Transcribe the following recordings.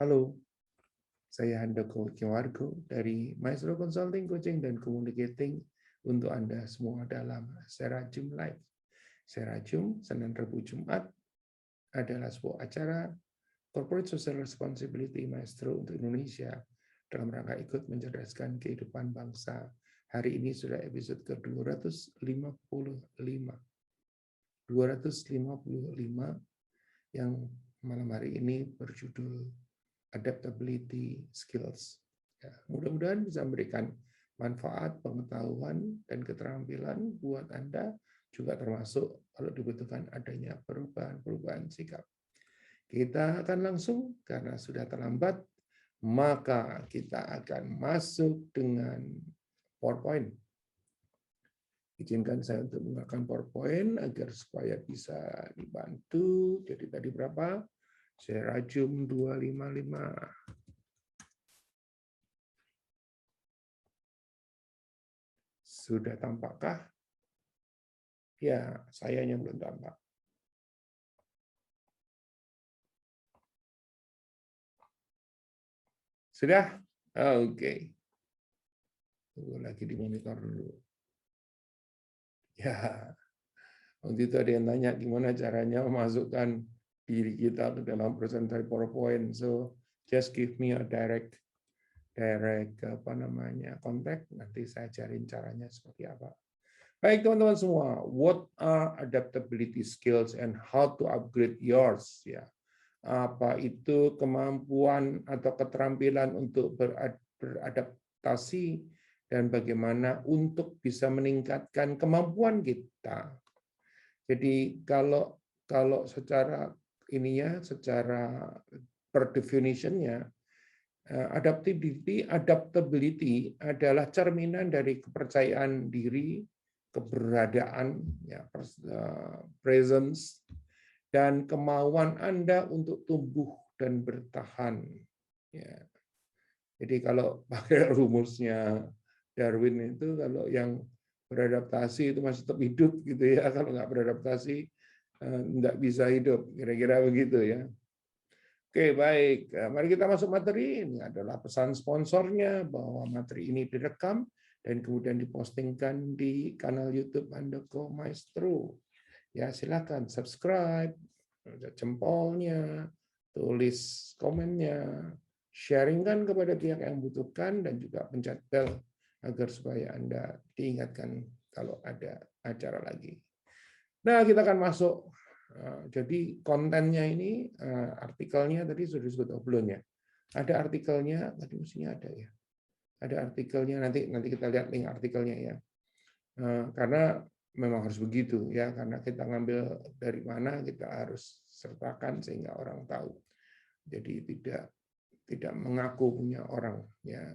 Halo, saya Handoko Kiwargo dari Maestro Consulting, Coaching, dan Communicating untuk Anda semua dalam Serajum Live. Serajum, Senin, Rabu, Jumat adalah sebuah acara Corporate Social Responsibility Maestro untuk Indonesia dalam rangka ikut mencerdaskan kehidupan bangsa. Hari ini sudah episode ke-255. 255 yang malam hari ini berjudul Adaptability Skills. Ya, mudah-mudahan bisa memberikan manfaat, pengetahuan, dan keterampilan buat Anda, juga termasuk kalau dibutuhkan adanya perubahan-perubahan sikap. Kita akan langsung, karena sudah terlambat, maka kita akan masuk dengan PowerPoint. Izinkan saya untuk menggunakan PowerPoint agar supaya bisa dibantu. Jadi tadi berapa? Serajum 255. Sudah tampakkah? Ya, sayanya belum tampak. Sudah? Oke. Tunggu lagi di monitor dulu. Ya, waktu itu ada yang tanya gimana caranya memasukkan diri kita ke dalam presentasi PowerPoint. So, just give me a direct kontak, nanti saya ajarin caranya seperti apa. Baik teman-teman semua, what are adaptability skills and how to upgrade yours? Ya, apa itu kemampuan atau keterampilan untuk beradaptasi dan bagaimana untuk bisa meningkatkan kemampuan kita. Jadi kalau secara secara per definition-nya, adaptability adalah cerminan dari kepercayaan diri, keberadaan, ya, presence, dan kemauan Anda untuk tumbuh dan bertahan. Ya. Jadi kalau pakai rumusnya Darwin itu, kalau yang beradaptasi itu masih tetap hidup gitu ya, kalau nggak beradaptasi nggak bisa hidup, kira-kira begitu ya. Oke, baik. Mari kita masuk materi. Ini adalah pesan sponsornya bahwa materi ini direkam dan kemudian dipostingkan di kanal YouTube Handoko Maestro. Ya, silakan subscribe, jempolnya, tulis komennya, sharingkan kepada pihak yang membutuhkan, dan juga pencet bel agar supaya Anda diingatkan kalau ada acara lagi. Nah, kita akan masuk. Jadi kontennya ini, artikelnya tadi sudah disebut belum ya? Ada artikelnya, tadi mestinya ada ya. Ada artikelnya, nanti kita lihat link artikelnya ya. Karena memang harus begitu ya, karena kita ngambil dari mana kita harus sertakan sehingga orang tahu. Jadi tidak mengaku punya orang ya.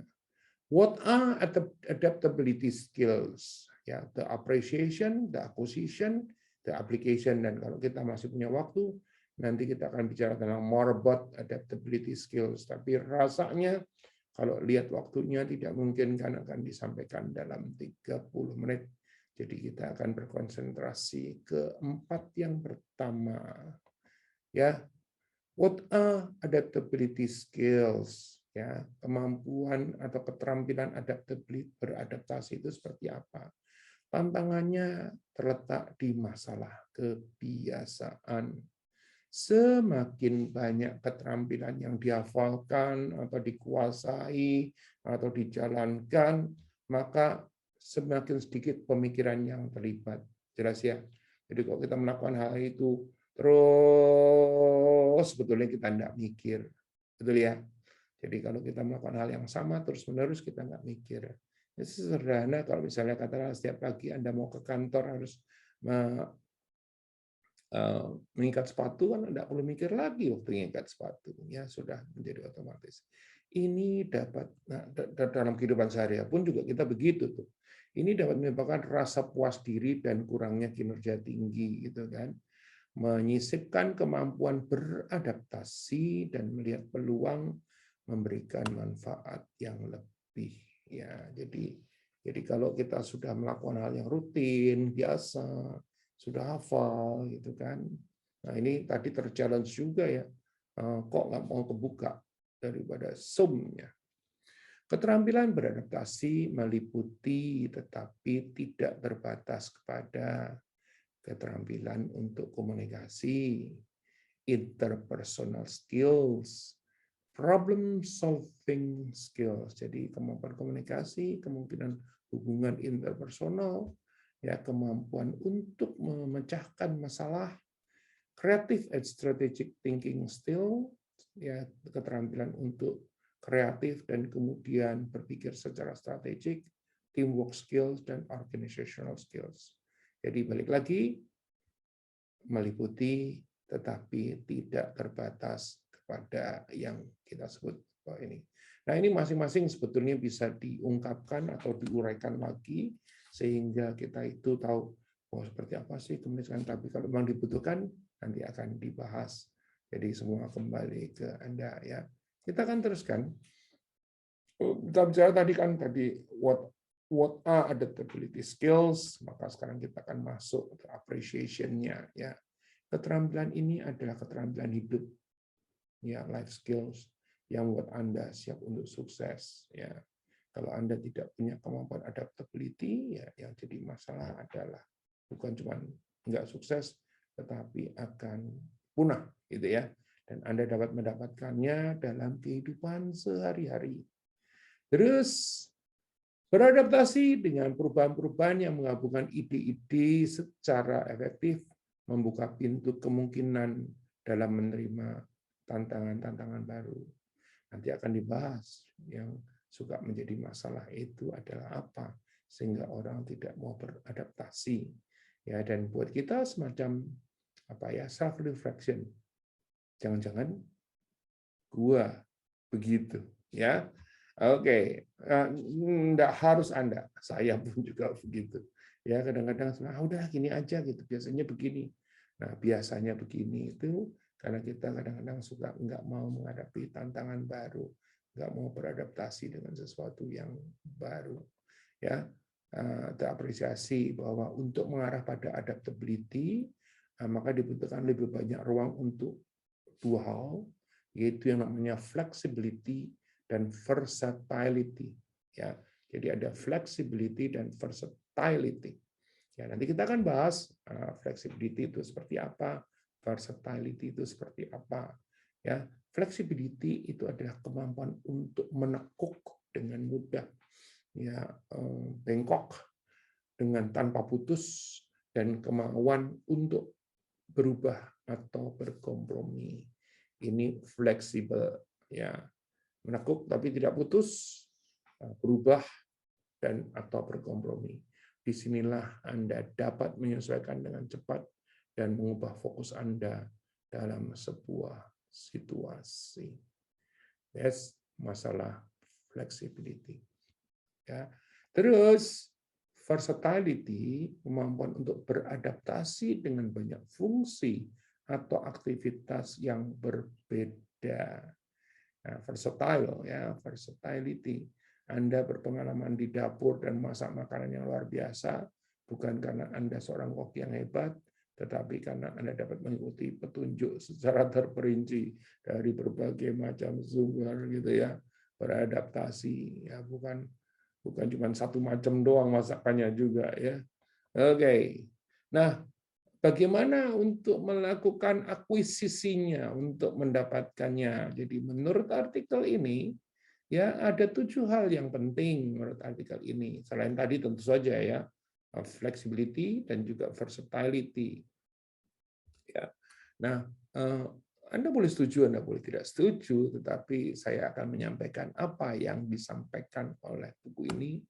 What are adaptability skills? Ya, the appreciation, the acquisition, the application. Dan kalau kita masih punya waktu, nanti kita akan bicara tentang more about adaptability skills. Tapi rasanya kalau lihat waktunya tidak mungkin kan akan disampaikan dalam 30 menit. Jadi kita akan berkonsentrasi ke 4 yang pertama. Ya, what are adaptability skills? Ya, kemampuan atau keterampilan beradaptasi itu seperti apa? Tantangannya terletak di masalah kebiasaan. Semakin banyak keterampilan yang dihafalkan atau dikuasai atau dijalankan, maka semakin sedikit pemikiran yang terlibat. Jelas ya? Jadi kalau kita melakukan hal itu terus, sebetulnya kita tidak mikir. Betul ya? Jadi kalau kita melakukan hal yang sama terus-menerus, kita nggak mikir. Itu sederhana kalau misalnya katakanlah setiap pagi Anda mau ke kantor harus mengikat sepatu, kan tidak perlu mikir lagi waktu mengikat sepatu. Ya sudah menjadi otomatis. Ini dapat, dalam kehidupan sehari-hari pun juga kita begitu tuh. Ini dapat menyebabkan rasa puas diri dan kurangnya kinerja tinggi gitu kan. Menyisipkan kemampuan beradaptasi dan melihat peluang, memberikan manfaat yang lebih ya. Jadi kalau kita sudah melakukan hal yang rutin biasa, sudah hafal gitu kan, nah ini tadi terchallenge juga ya, kok nggak mau kebuka. daripada sumnya. Keterampilan beradaptasi meliputi tetapi tidak terbatas kepada keterampilan untuk komunikasi, interpersonal skills, problem solving skills. Jadi kemampuan komunikasi, kemungkinan hubungan interpersonal, ya kemampuan untuk memecahkan masalah, creative and strategic thinking skill, ya keterampilan untuk kreatif dan kemudian berpikir secara strategik, teamwork skills dan organizational skills. Jadi balik lagi, meliputi tetapi tidak terbatas kepada yang kita sebut ini. Nah, ini masing-masing sebetulnya bisa diungkapkan atau diuraikan lagi sehingga kita itu tahu seperti apa sih komunikasi. Tapi kalau memang dibutuhkan nanti akan dibahas. Jadi semua kembali ke Anda ya. Kita akan teruskan. Kita bicara tadi what are adaptability skills, maka sekarang kita akan masuk ke appreciation-nya ya. Keterampilan ini adalah keterampilan hidup ya, life skills yang buat Anda siap untuk sukses ya. Kalau Anda tidak punya kemampuan adaptability ya, yang jadi masalah adalah bukan cuma nggak sukses tetapi akan punah gitu ya. Dan Anda dapat mendapatkannya dalam kehidupan sehari-hari. Terus beradaptasi dengan perubahan-perubahan yang menggabungkan ide-ide secara efektif, membuka pintu kemungkinan dalam menerima tantangan-tantangan baru. Nanti akan dibahas yang suka menjadi masalah itu adalah apa, sehingga orang tidak mau beradaptasi. Ya, dan buat kita semacam self reflection. Jangan-jangan gua begitu, ya. Oke, enggak harus Anda, saya pun juga begitu. Ya, kadang-kadang udah gini aja gitu, biasanya begini. Nah, biasanya begini itu karena kita kadang-kadang suka enggak mau menghadapi tantangan baru, enggak mau beradaptasi dengan sesuatu yang baru. Ya, terapresiasi bahwa untuk mengarah pada adaptability, maka dibutuhkan lebih banyak ruang untuk dua hal, yaitu yang namanya flexibility dan versatility. Ya, jadi ada flexibility dan versatility. Ya, nanti kita akan bahas flexibility itu seperti apa, versatility itu seperti apa. Ya, flexibility itu adalah kemampuan untuk menekuk dengan mudah, ya, bengkok dengan tanpa putus, dan kemauan untuk berubah atau berkompromi. Ini fleksibel, ya, menekuk tapi tidak putus, berubah dan atau berkompromi. Disinilah Anda dapat menyesuaikan dengan cepat dan mengubah fokus Anda dalam sebuah situasi. Yes, masalah flexibility. Ya. Terus versatility, kemampuan untuk beradaptasi dengan banyak fungsi atau aktivitas yang berbeda. Nah, versatile ya, versatility. Anda berpengalaman di dapur dan masak makanan yang luar biasa, bukan karena Anda seorang kok yang hebat, tetapi karena Anda dapat mengikuti petunjuk secara terperinci dari berbagai macam sumber gitu ya, beradaptasi ya, bukan cuma satu macam doang masakannya juga ya. Oke. Nah, bagaimana untuk melakukan akuisisinya untuk mendapatkannya? Jadi menurut artikel ini ya ada 7 hal yang penting menurut artikel ini. Selain tadi tentu saja ya flexibility dan juga versatility. Ya. Nah, Anda boleh setuju, Anda boleh tidak setuju, tetapi saya akan menyampaikan apa yang disampaikan oleh buku ini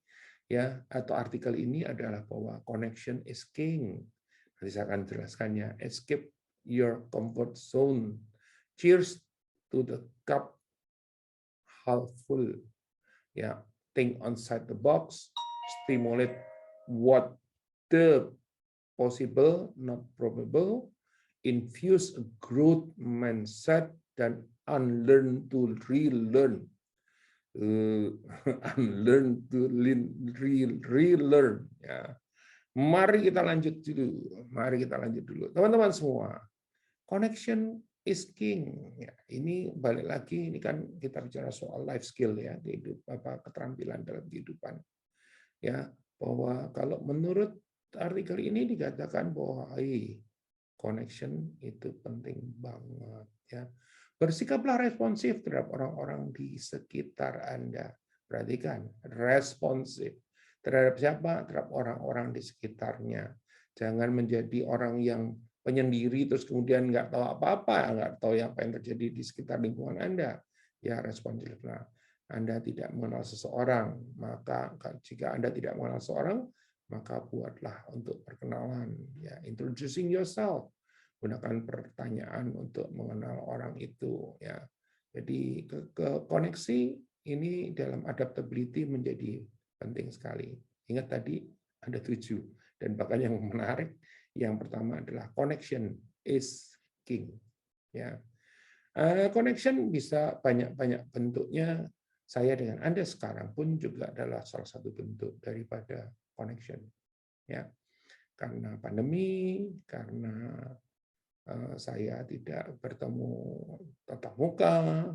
ya atau artikel ini adalah bahwa connection is king. Nanti saya akan jelaskannya. Escape your comfort zone. Cheers to the cup half full. Ya, think outside the box. Stimulate what the possible, not probable. Infuse a growth mindset dan unlearn to relearn. Unlearn to relearn. Ya. Mari kita lanjut dulu. Teman-teman semua. Connection is king. Ya, ini balik lagi, ini kan kita bicara soal life skill ya, keterampilan dalam kehidupan. Ya, bahwa kalau menurut artikel ini dikatakan bahwa connection itu penting banget ya. Bersikaplah responsif terhadap orang-orang di sekitar Anda. Perhatikan, responsif terhadap siapa? Terhadap orang-orang di sekitarnya. Jangan menjadi orang yang penyendiri terus kemudian nggak tahu apa-apa, nggak tahu apa yang terjadi di sekitar lingkungan Anda. Ya, responsiflah. Anda tidak mengenal seseorang, maka jika Anda tidak mengenal seseorang, maka buatlah untuk perkenalan. Ya, introducing yourself. Gunakan pertanyaan untuk mengenal orang itu. Ya, jadi koneksi ini dalam adaptability menjadi penting sekali. Ingat tadi ada 7 dan bahkan yang menarik yang pertama adalah connection is king. Ya, connection bisa banyak bentuknya. Saya dengan Anda sekarang pun juga adalah salah satu bentuk daripada connection. Ya, karena pandemi, karena saya tidak bertemu tatap muka,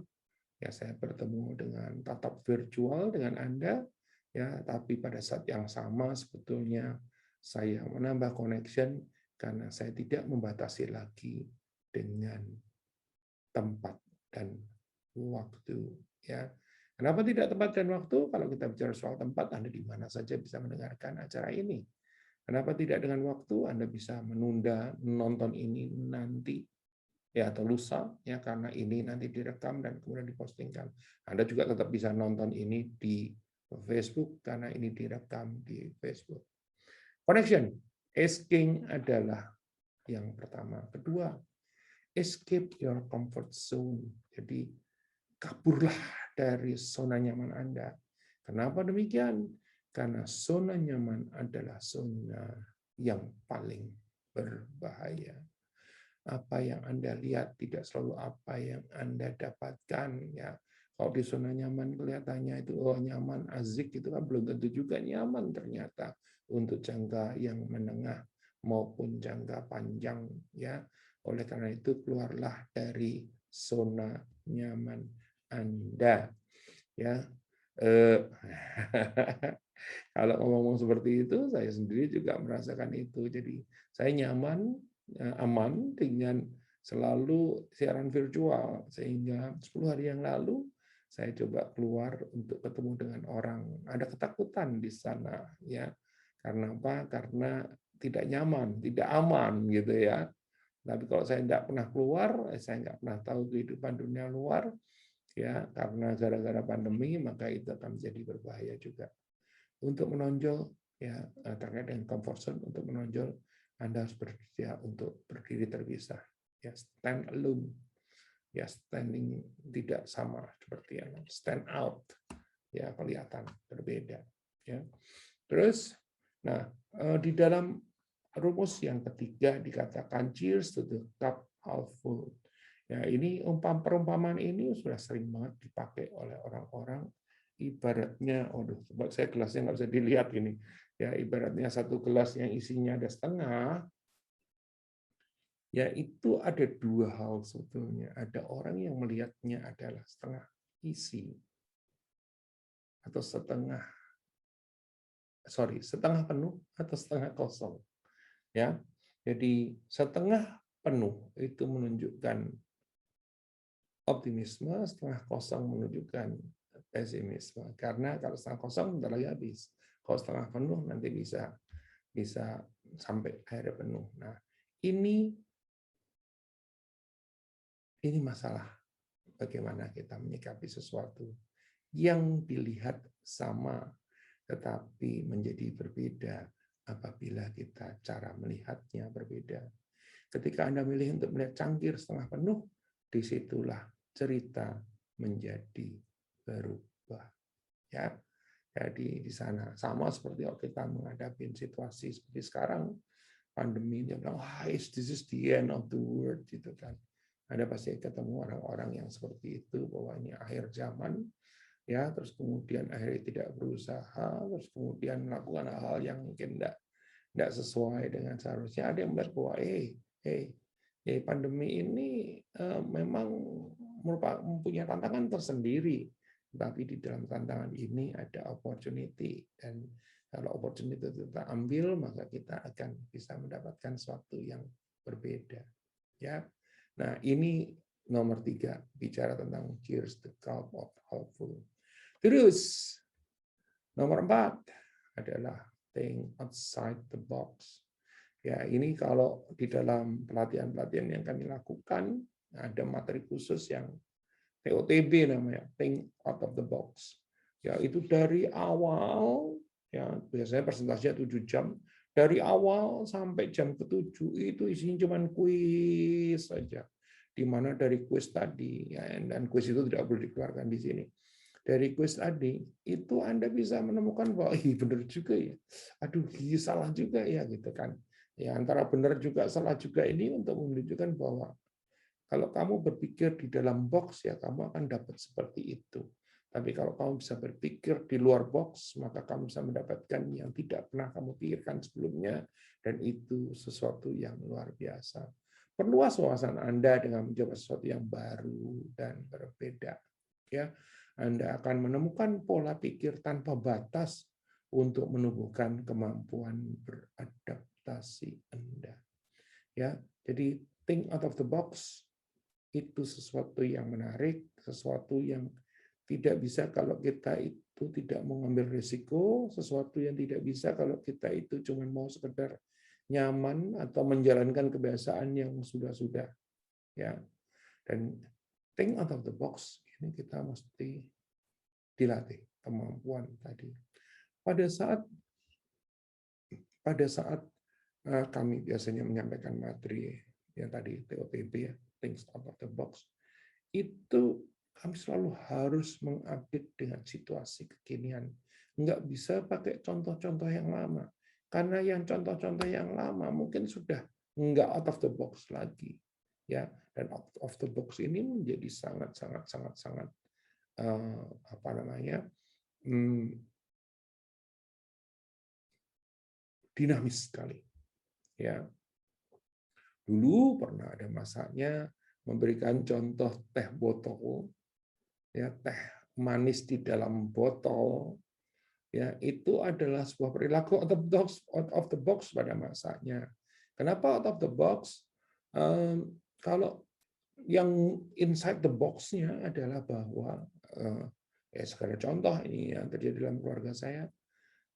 ya saya bertemu dengan tatap virtual dengan Anda, ya tapi pada saat yang sama sebetulnya saya menambah connection karena saya tidak membatasi lagi dengan tempat dan waktu. Ya, kenapa tidak tempat dan waktu? Kalau kita bicara soal tempat, Anda di mana saja bisa mendengarkan acara ini. Kenapa tidak dengan waktu? Anda bisa menunda nonton ini nanti ya atau lusa ya karena ini nanti direkam dan kemudian dipostingkan. Anda juga tetap bisa nonton ini di Facebook karena ini direkam di Facebook. Connection, asking adalah yang pertama. Kedua, escape your comfort zone. Jadi kaburlah dari zona nyaman Anda. Kenapa demikian? Karena zona nyaman adalah zona yang paling berbahaya. Apa yang Anda lihat tidak selalu apa yang Anda dapatkan. Ya, kalau di zona nyaman kelihatannya itu nyaman, azik itu kan belum tentu juga nyaman ternyata untuk jangka yang menengah maupun jangka panjang. Ya, oleh karena itu keluarlah dari zona nyaman Anda. Ya, kalau ngomong seperti itu, saya sendiri juga merasakan itu. Jadi saya nyaman, aman dengan selalu siaran virtual. Sehingga 10 hari yang lalu, saya coba keluar untuk ketemu dengan orang. Ada ketakutan di sana. Ya, karena apa? Karena tidak nyaman, tidak aman gitu ya. Tapi kalau saya tidak pernah keluar, saya nggak pernah tahu kehidupan dunia luar, ya karena gara-gara pandemi maka itu akan menjadi berbahaya juga. Untuk menonjol ya terkait dengan comfort zone, untuk menonjol Anda harus bersedia untuk berdiri terpisah, ya stand alone, ya standing tidak sama seperti yang stand out, ya kelihatan berbeda, ya. Terus, nah di dalam rumus yang ketiga dikatakan cheers to the cup half full. Ya, ini perumpamaan ini sudah sering banget dipakai oleh orang-orang. Ibaratnya, coba saya gelasnya nggak bisa dilihat ini. Ya, ibaratnya satu gelas yang isinya ada setengah, ya itu ada 2 hal sebetulnya. Ada orang yang melihatnya adalah setengah isi atau setengah penuh atau setengah kosong. Ya, jadi setengah penuh itu menunjukkan optimisme, setengah kosong menunjukkan pesimisme. Karena kalau setengah kosong bentar lagi habis. Kalau setengah penuh nanti bisa sampai akhirnya penuh. Nah, ini masalah bagaimana kita menyikapi sesuatu yang dilihat sama tetapi menjadi berbeda apabila kita cara melihatnya berbeda. Ketika Anda milih untuk melihat cangkir setengah penuh, disitulah cerita menjadi berubah. Ya, jadi di sana sama seperti kalau kita menghadapi situasi seperti sekarang pandemi, dia bilang, this is the end of the world, gitu kan. Anda pasti ketemu orang-orang yang seperti itu bahwa ini akhir zaman, ya. Terus kemudian akhirnya tidak berusaha, terus kemudian melakukan hal yang mungkin tidak sesuai dengan seharusnya. Ada yang melihat bahwa, ya pandemi ini memang mempunyai tantangan tersendiri, tapi di dalam tantangan ini ada opportunity, dan kalau opportunity itu kita ambil, maka kita akan bisa mendapatkan sesuatu yang berbeda. Ya, nah ini nomor 3, bicara tentang cheers the crowd of hopeful. Terus nomor 4 adalah think outside the box. Ya, ini kalau di dalam pelatihan-pelatihan yang kami lakukan, ada materi khusus yang TOTB namanya, think out of the box. Ya, itu dari awal, ya biasanya presentasinya 7 jam, dari awal sampai jam ke-7 itu isinya cuma kuis saja. Di mana dari kuis tadi, ya, dan kuis itu tidak boleh dikeluarkan di sini. Dari kuis tadi, itu Anda bisa menemukan bahwa, benar juga ya. Aduh, salah juga ya, gitu kan. Ya, antara benar juga, salah juga ini untuk menunjukkan bahwa kalau kamu berpikir di dalam box, ya kamu akan dapat seperti itu. Tapi kalau kamu bisa berpikir di luar box, maka kamu bisa mendapatkan yang tidak pernah kamu pikirkan sebelumnya, dan itu sesuatu yang luar biasa. Perluas wawasan Anda dengan mencoba sesuatu yang baru dan berbeda. Ya, Anda akan menemukan pola pikir tanpa batas untuk menumbuhkan kemampuan beradaptasi Anda. Ya, jadi think out of the box itu sesuatu yang menarik, sesuatu yang tidak bisa kalau kita itu tidak mengambil risiko, sesuatu yang tidak bisa kalau kita itu cuma mau sekedar nyaman atau menjalankan kebiasaan yang sudah-sudah. Ya, dan think out of the box ini kita mesti dilatih kemampuan tadi. Pada saat kami biasanya menyampaikan materi yang tadi TOTB ya, things out of the box, itu kami selalu harus mengupdate dengan situasi kekinian. Nggak bisa pakai contoh-contoh yang lama. Karena yang contoh-contoh yang lama mungkin sudah nggak out of the box lagi. Ya, dan out of the box ini menjadi sangat dinamis sekali. Ya, dulu pernah ada masanya memberikan contoh teh botol, ya teh manis di dalam botol, ya itu adalah sebuah perilaku out of the box pada masanya. Kenapa out of the box? Kalau yang inside the box-nya adalah bahwa ya sekedar contoh ini yang terjadi dalam keluarga saya.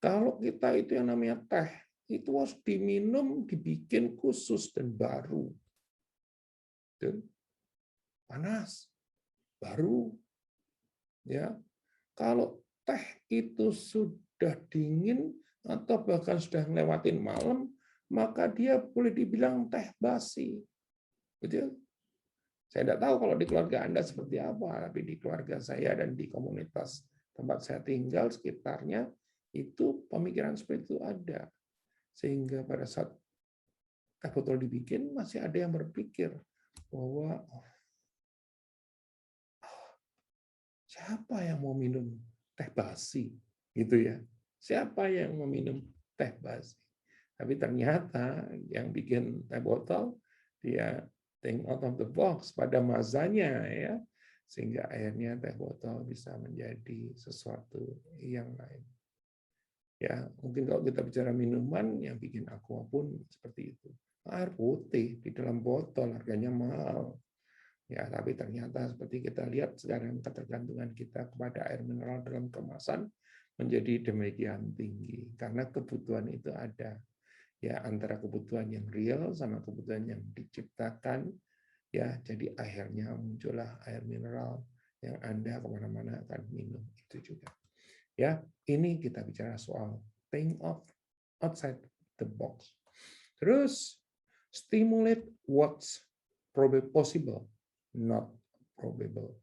Kalau kita itu yang namanya teh itu harus diminum, dibikin khusus dan baru. Panas, baru. Ya, kalau teh itu sudah dingin atau bahkan sudah ngelewatin malam, maka dia boleh dibilang teh basi. Betul? Saya tidak tahu kalau di keluarga Anda seperti apa, tapi di keluarga saya dan di komunitas tempat saya tinggal sekitarnya itu pemikiran seperti itu ada. Sehingga pada saat teh botol dibikin masih ada yang berpikir bahwa siapa yang mau minum teh basi, gitu ya? Siapa yang mau minum teh basi? Tapi ternyata yang bikin teh botol dia think out of the box pada masanya, ya, sehingga akhirnya teh botol bisa menjadi sesuatu yang lain. Ya, mungkin kalau kita bicara minuman, yang bikin aqua pun seperti itu. Air putih di dalam botol harganya mahal. Ya, tapi ternyata seperti kita lihat sekarang ketergantungan kita kepada air mineral dalam kemasan menjadi demikian tinggi karena kebutuhan itu ada. Ya, antara kebutuhan yang real sama kebutuhan yang diciptakan, ya, jadi akhirnya muncullah air mineral yang Anda kemana-mana akan minum itu juga. Ya, ini kita bicara soal think of outside the box. Terus stimulate what's possible, not probable.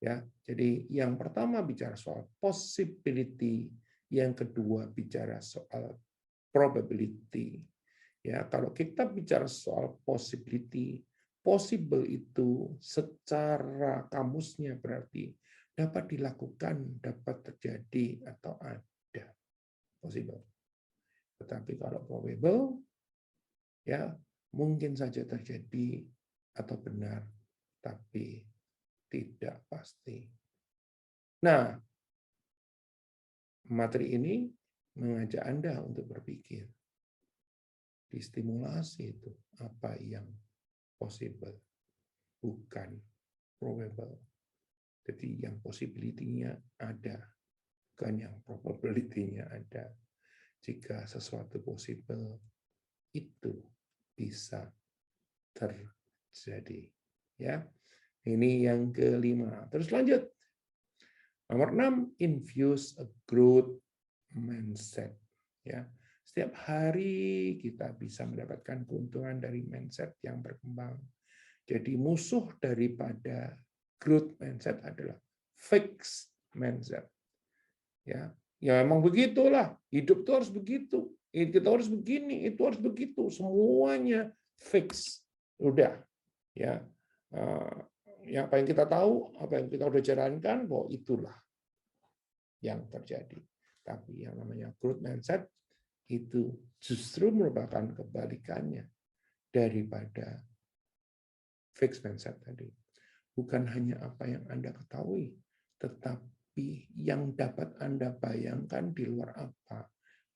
Ya, jadi yang pertama bicara soal possibility, yang kedua bicara soal probability. Ya, kalau kita bicara soal possibility, possible itu secara kamusnya berarti dapat dilakukan, dapat terjadi, atau ada. Possible. Tetapi kalau probable, ya mungkin saja terjadi atau benar, tapi tidak pasti. Nah, materi ini mengajak Anda untuk berpikir. Distimulasi itu apa yang possible, bukan probable. Jadi yang possibility-nya ada, bukan yang probability-nya ada. Jika sesuatu possible, itu bisa terjadi. Ya, ini yang kelima. Terus lanjut. Nomor 6, infuse a growth mindset. Ya, setiap hari kita bisa mendapatkan keuntungan dari mindset yang berkembang. Jadi musuh daripada growth mindset adalah fixed mindset. Ya, ya emang begitulah. Hidup itu harus begitu. Kita harus begini, itu harus begitu. Semuanya fix. Udah. Ya. Yang apa yang kita tahu, apa yang kita udah jalankan, bahwa itulah yang terjadi. Tapi yang namanya growth mindset itu justru merupakan kebalikannya daripada fixed mindset tadi. Bukan hanya apa yang Anda ketahui, tetapi yang dapat Anda bayangkan di luar apa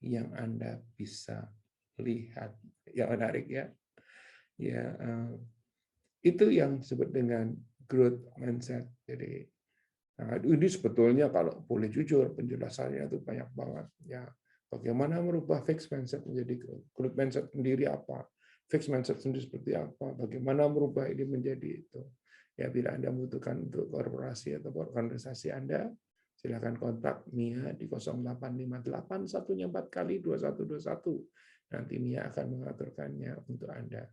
yang Anda bisa lihat. Ya menarik ya. Ya, itu yang disebut dengan growth mindset. Jadi ini sebetulnya kalau boleh jujur penjelasannya itu banyak banget. Ya, bagaimana merubah fixed mindset menjadi growth mindset sendiri apa? Fixed mindset sendiri seperti apa? Bagaimana merubah ini menjadi itu? Ya, bila Anda membutuhkan untuk korporasi atau organisasi Anda, silakan kontak Mia di 0858 1-nya 4 kali 2121. Nanti Mia akan mengaturkannya untuk Anda.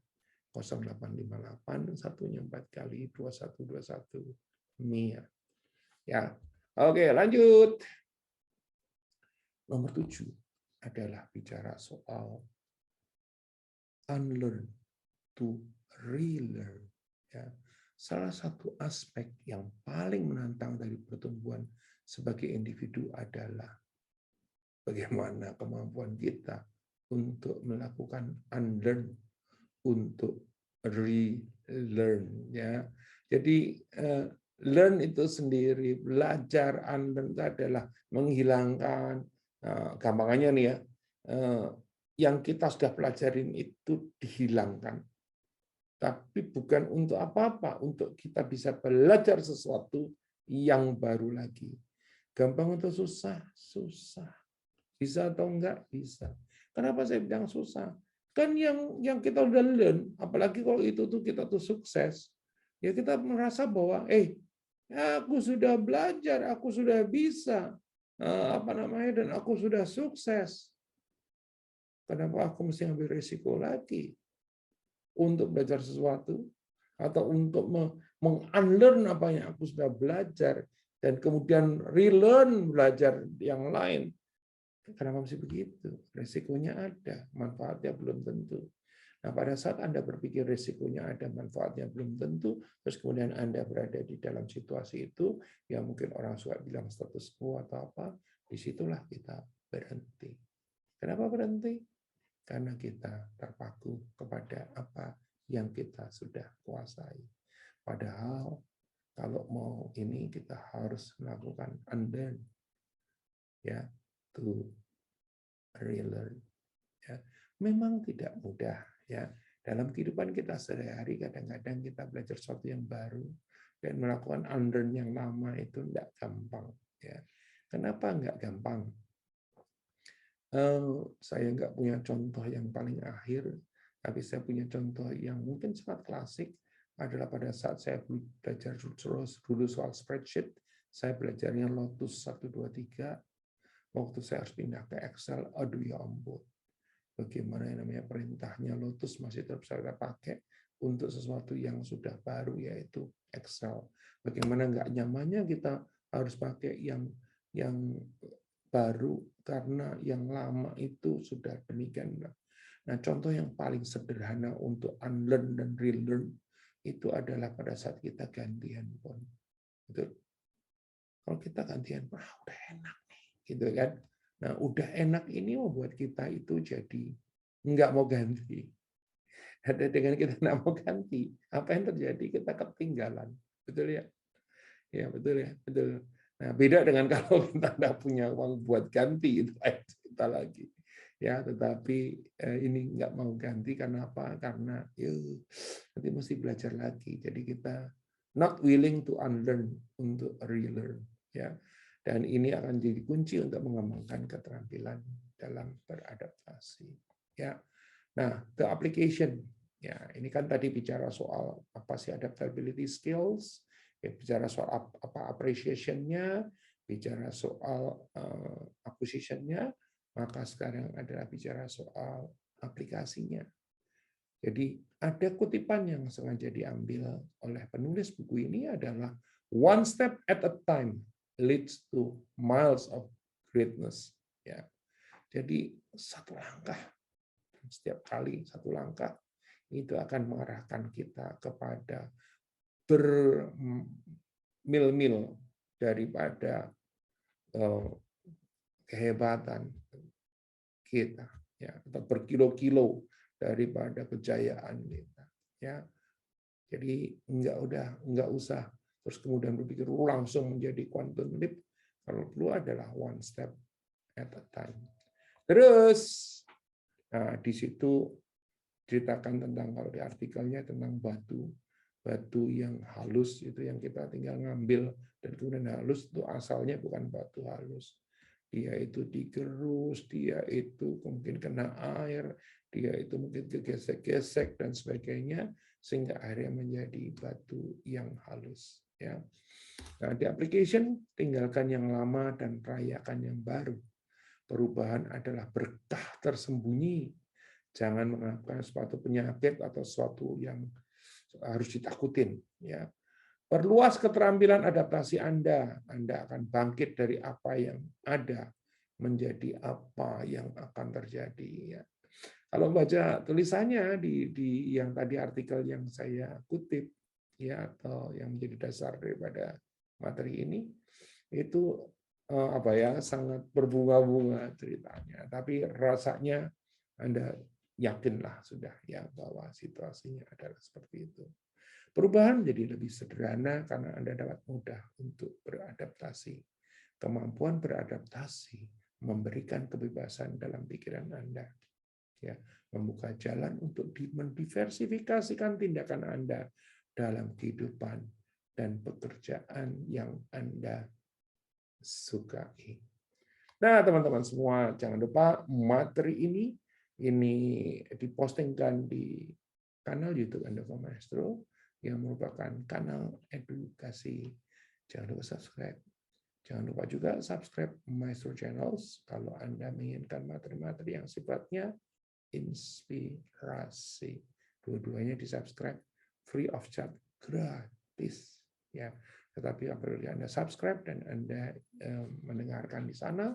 0858 1-nya 4 kali 2121 Mia. Ya, oke lanjut. Nomor 7 adalah bicara soal unlearn to relearn. Ya, salah satu aspek yang paling menantang dari pertumbuhan sebagai individu adalah bagaimana kemampuan kita untuk melakukan unlearn, untuk relearn. Ya, jadi learn itu sendiri, belajar, unlearn itu adalah menghilangkan, gampangannya nih ya, yang kita sudah pelajarin itu dihilangkan. Tapi bukan untuk apa-apa, untuk kita bisa belajar sesuatu yang baru lagi. Gampang atau susah? Susah. Bisa atau enggak? Bisa. Kenapa saya bilang susah? Kan yang kita udah learn, apalagi kalau itu tuh kita tuh sukses, ya kita merasa bahwa aku sudah belajar, aku sudah bisa, dan aku sudah sukses. Kenapa aku mesti ambil risiko lagi untuk belajar sesuatu atau untuk meng-unlearn apa yang aku sudah belajar dan kemudian relearn belajar yang lain? Kenapa mesti begitu? Resikonya ada, manfaatnya belum tentu. Nah, pada saat Anda berpikir risikonya ada, manfaatnya belum tentu, terus kemudian Anda berada di dalam situasi itu, ya mungkin orang suka bilang status quo atau apa, disitulah kita berhenti. Kenapa berhenti? Karena kita terpaku kepada apa yang kita sudah kuasai. Padahal kalau mau ini kita harus melakukan unlearn, ya, to relearn. Ya, memang tidak mudah ya. Dalam kehidupan kita sehari-hari kadang-kadang kita belajar sesuatu yang baru dan melakukan unlearn yang lama itu tidak gampang ya. Kenapa nggak gampang? Saya nggak punya contoh yang paling akhir, tapi saya punya contoh yang mungkin sangat klasik adalah pada saat saya belajar dulu soal spreadsheet, saya belajarnya Lotus 1, 2, 3. Waktu saya harus pindah ke Excel, aduh ya ampun. Bagaimana yang namanya perintahnya Lotus masih tetap saya pakai untuk sesuatu yang sudah baru, yaitu Excel. Bagaimana nggak nyamannya kita harus pakai yang baru karena yang lama itu sudah demikian. Nah, contoh yang paling sederhana untuk unlearn dan relearn itu adalah pada saat kita ganti handphone. Betul? Kalau kita ganti handphone, udah enak nih, gitu kan? Nah, udah enak ini membuat kita itu jadi nggak mau ganti. Dengan kita tidak mau ganti, apa yang terjadi? Kita ketinggalan. Betul ya? Ya, betul ya, betul. Nah, beda dengan kalau kita tidak punya uang buat ganti, itu lain cerita lagi. Ya, tetapi ini nggak mau ganti karena apa? Karena nanti mesti belajar lagi. Jadi kita not willing to unlearn, untuk relearn. Ya, dan ini akan jadi kunci untuk mengembangkan keterampilan dalam beradaptasi. Ya, nah the application. Ya, ini kan tadi bicara soal apa sih adaptability skills. Ya, bicara soal apa appreciation-nya, bicara soal acquisition-nya, maka sekarang adalah bicara soal aplikasinya. Jadi ada kutipan yang sengaja diambil oleh penulis buku ini adalah one step at a time leads to miles of greatness. Ya, jadi satu langkah, setiap kali satu langkah itu akan mengarahkan kita kepada bermil-mil daripada kehebatan kita, ya, atau berkilo-kilo daripada kejayaan kita, ya. Jadi nggak usah terus kemudian berpikir langsung menjadi quantum leap. Kalau perlu adalah one step at a time. Terus, nah, di situ ceritakan tentang, kalau di artikelnya, tentang batu yang halus, itu yang kita tinggal ngambil, dan kemudian halus itu asalnya bukan batu halus. Dia itu digerus, dia itu mungkin kena air, dia itu mungkin kegesek-gesek dan sebagainya, sehingga akhirnya menjadi batu yang halus. Ya. Nah, di application, tinggalkan yang lama dan rayakan yang baru. Perubahan adalah berkah tersembunyi. Jangan mengharapkan suatu penyakit atau sesuatu yang harus ditakutin. Ya. Perluas keterampilan adaptasi Anda. Anda akan bangkit dari apa yang ada menjadi apa yang akan terjadi. Ya. Kalau baca tulisannya di yang tadi artikel yang saya kutip, ya, atau yang menjadi dasar daripada materi ini, itu apa ya, sangat berbunga-bunga ceritanya. Tapi rasanya Anda yakinlah sudah ya bahwa situasinya adalah seperti itu. Perubahan menjadi lebih sederhana karena Anda dapat mudah untuk beradaptasi. Kemampuan beradaptasi memberikan kebebasan dalam pikiran Anda. Ya, membuka jalan untuk mendiversifikasikan tindakan Anda dalam kehidupan dan pekerjaan yang Anda sukai. Nah, teman-teman semua, jangan lupa materi ini dipostingkan di kanal YouTube Andova Maestro, yang merupakan kanal edukasi. Jangan lupa subscribe. Jangan lupa juga subscribe Maestro Channels kalau Anda menginginkan materi-materi yang sifatnya inspirasi. Dua-duanya di-subscribe free of charge, gratis. Ya. Tetapi apabila Anda subscribe dan Anda mendengarkan di sana,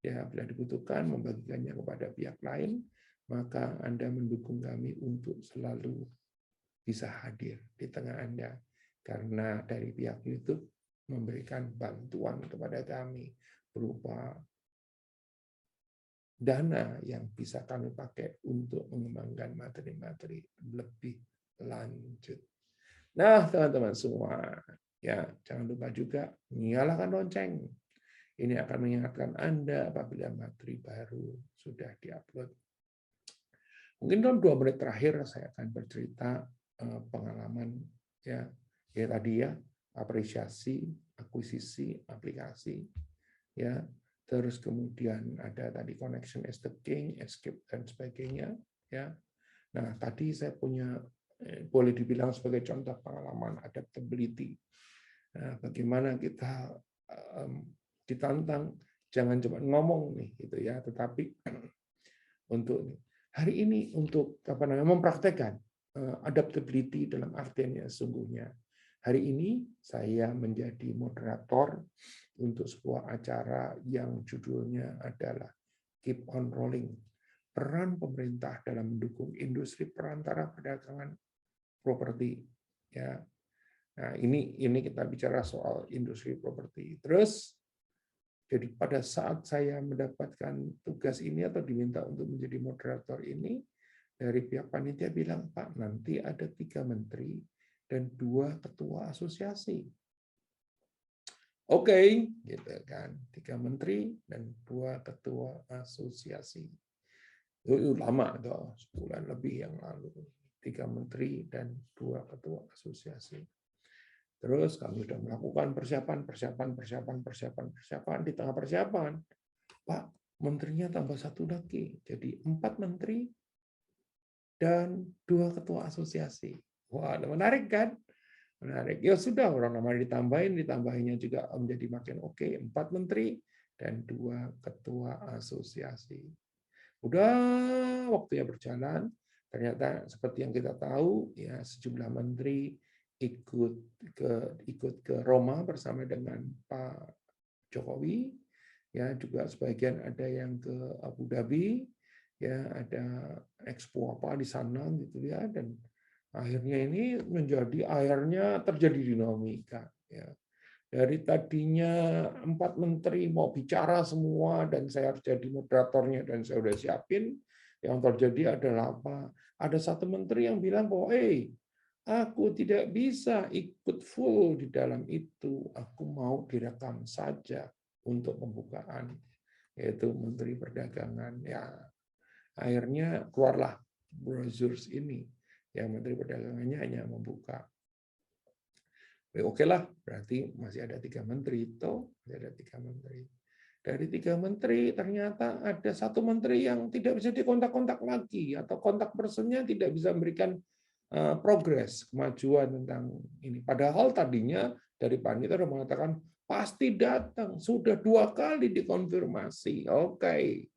ya, bila dibutuhkan membagikannya kepada pihak lain, maka Anda mendukung kami untuk selalu bisa hadir di tengah Anda, karena dari pihak YouTube memberikan bantuan kepada kami berupa dana yang bisa kami pakai untuk mengembangkan materi-materi lebih lanjut. Nah, teman-teman semua, ya, jangan lupa juga nyalakan lonceng. Ini akan mengingatkan Anda apabila materi baru sudah diupload. Mungkin dalam 2 menit terakhir saya akan bercerita pengalaman, ya tadi ya, apresiasi, akuisisi, aplikasi, ya. Terus kemudian ada tadi connection is the king, escape dan sebagainya, ya. Nah, tadi saya punya boleh dibilang sebagai contoh pengalaman adaptability. Nah, bagaimana kita ditantang, jangan cuma ngomong nih gitu ya, tetapi untuk hari ini untuk mempraktekkan adaptability dalam artinya sesungguhnya. Hari ini saya menjadi moderator untuk sebuah acara yang judulnya adalah Keep on Rolling. Peran pemerintah dalam mendukung industri perantara perdagangan properti. Ya. Nah, ini kita bicara soal industri properti. Terus jadi pada saat saya mendapatkan tugas ini atau diminta untuk menjadi moderator ini, dari pihak panitia bilang, Pak, nanti ada 3 menteri dan 2 ketua asosiasi. Oke, gitu kan. 3 menteri dan 2 ketua asosiasi. Itu lama tuh, sebulan lebih yang lalu. 3 menteri dan 2 ketua asosiasi. Terus kami sudah melakukan persiapan. Di tengah persiapan, Pak, menterinya tambah 1 lagi. Jadi 4 menteri dan 2 ketua asosiasi. Wah, menarik kan? Menarik. Ya sudah, orang namanya ditambahinnya juga menjadi makin oke. 4 menteri dan 2 ketua asosiasi. Udah waktunya berjalan, ternyata seperti yang kita tahu, ya sejumlah menteri ikut ke Roma bersama dengan Pak Jokowi, ya juga sebagian ada yang ke Abu Dhabi, ya ada expo apa di sana gitu ya, dan akhirnya ini akhirnya terjadi dinamika, ya. Dari tadinya 4 menteri mau bicara semua dan saya harus jadi moderatornya dan saya udah siapin, yang terjadi adalah apa? Ada 1 menteri yang bilang bahwa, aku tidak bisa ikut full di dalam itu, aku mau direkam saja untuk pembukaan, yaitu Menteri Perdagangan. Ya, akhirnya keluarlah brochures ini, yang Menteri Perdagangannya hanya membuka. Oke lah, berarti masih ada 3 menteri itu, masih ada 3 menteri. Dari 3 menteri ternyata ada 1 menteri yang tidak bisa dikontak-kontak lagi, atau kontak personnya tidak bisa memberikan progres kemajuan tentang ini. Padahal tadinya dari panitia sudah mengatakan pasti datang, sudah 2 kali dikonfirmasi. Oke,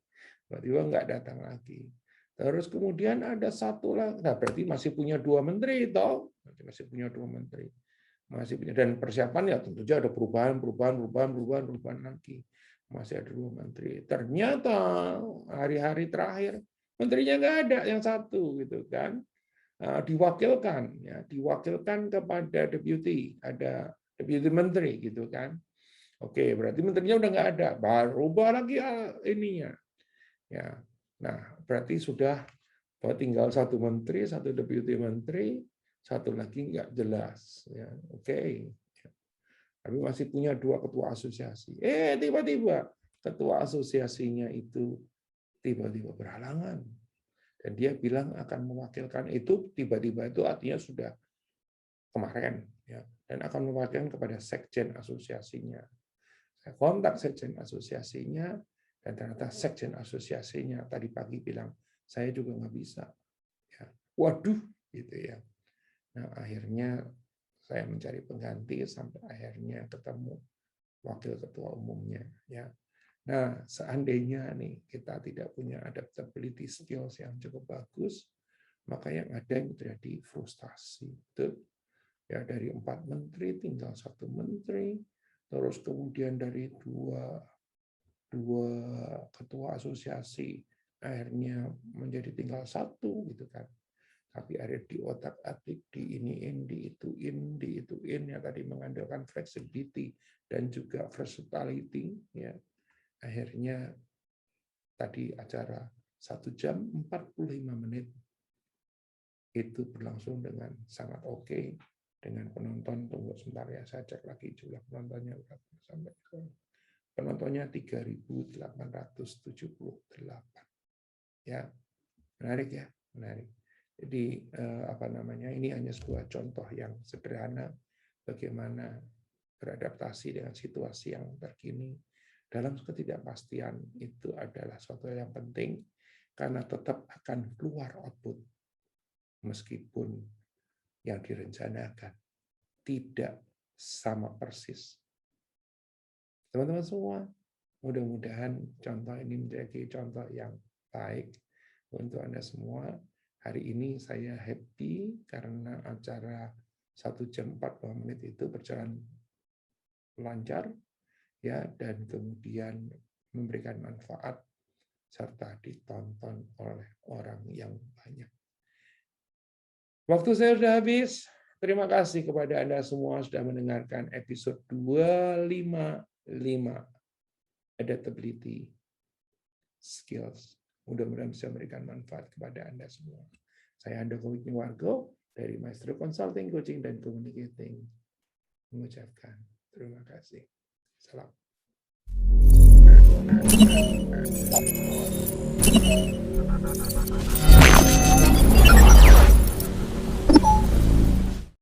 tiba-tiba nggak datang lagi. Terus kemudian ada 1 lagi, nah berarti masih punya 2 menteri toh, masih punya 2 menteri. Masih punya, dan persiapan ya tentu saja ada perubahan lagi. Masih ada 2 menteri. Ternyata hari-hari terakhir menterinya nggak ada yang 1 gitu kan. Diwakilkan kepada deputy, ada deputy menteri gitu kan. Oke, berarti menterinya udah nggak ada, baru ubah lagi ininya. Ya, nah berarti sudah tinggal 1 menteri, 1 deputy menteri, 1 lagi nggak jelas. Ya, oke. Tapi masih punya 2 ketua asosiasi. Tiba-tiba ketua asosiasinya itu tiba-tiba berhalangan. Dan dia bilang akan mewakilkan itu, tiba-tiba itu artinya sudah kemarin, ya, dan akan mewakilkan kepada sekjen asosiasinya. Saya kontak sekjen asosiasinya, dan ternyata sekjen asosiasinya tadi pagi bilang, saya juga nggak bisa. Ya. Waduh, gitu ya. Nah, akhirnya saya mencari pengganti sampai akhirnya ketemu wakil ketua umumnya. Ya. Nah, seandainya nih kita tidak punya adaptability skills yang cukup bagus, maka yang ada yang terjadi frustasi. Betul? Ya, dari 4 menteri tinggal 1 menteri, terus kemudian dari dua ketua asosiasi akhirnya menjadi tinggal 1 gitu kan. Tapi ada di otak-atik, diiniin, diituin, ya tadi mengandalkan flexibility dan juga versatility, ya. Akhirnya tadi acara 1 jam 45 menit itu berlangsung dengan sangat oke, dengan penonton, tunggu sebentar ya, saya cek lagi jumlah penontonnya sampai penontonnya 3.878. Ya, menarik ya, menarik. Jadi ini hanya sebuah contoh yang sederhana bagaimana beradaptasi dengan situasi yang terkini. Dalam ketidakpastian itu adalah suatu yang penting karena tetap akan keluar output meskipun yang direncanakan tidak sama persis. Teman-teman semua, mudah-mudahan contoh ini menjadi contoh yang baik untuk Anda semua. Hari ini saya happy karena acara 1 jam 40 menit itu berjalan lancar, ya, dan kemudian memberikan manfaat serta ditonton oleh orang yang banyak. Waktu saya sudah habis. Terima kasih kepada Anda semua sudah mendengarkan episode 255 Adaptability Skills. Mudah-mudahan bisa memberikan manfaat kepada Anda semua. Saya Handoko Wisnuwargo dari Maestro Consulting, Coaching, dan Communicating mengucapkan terima kasih. Salam.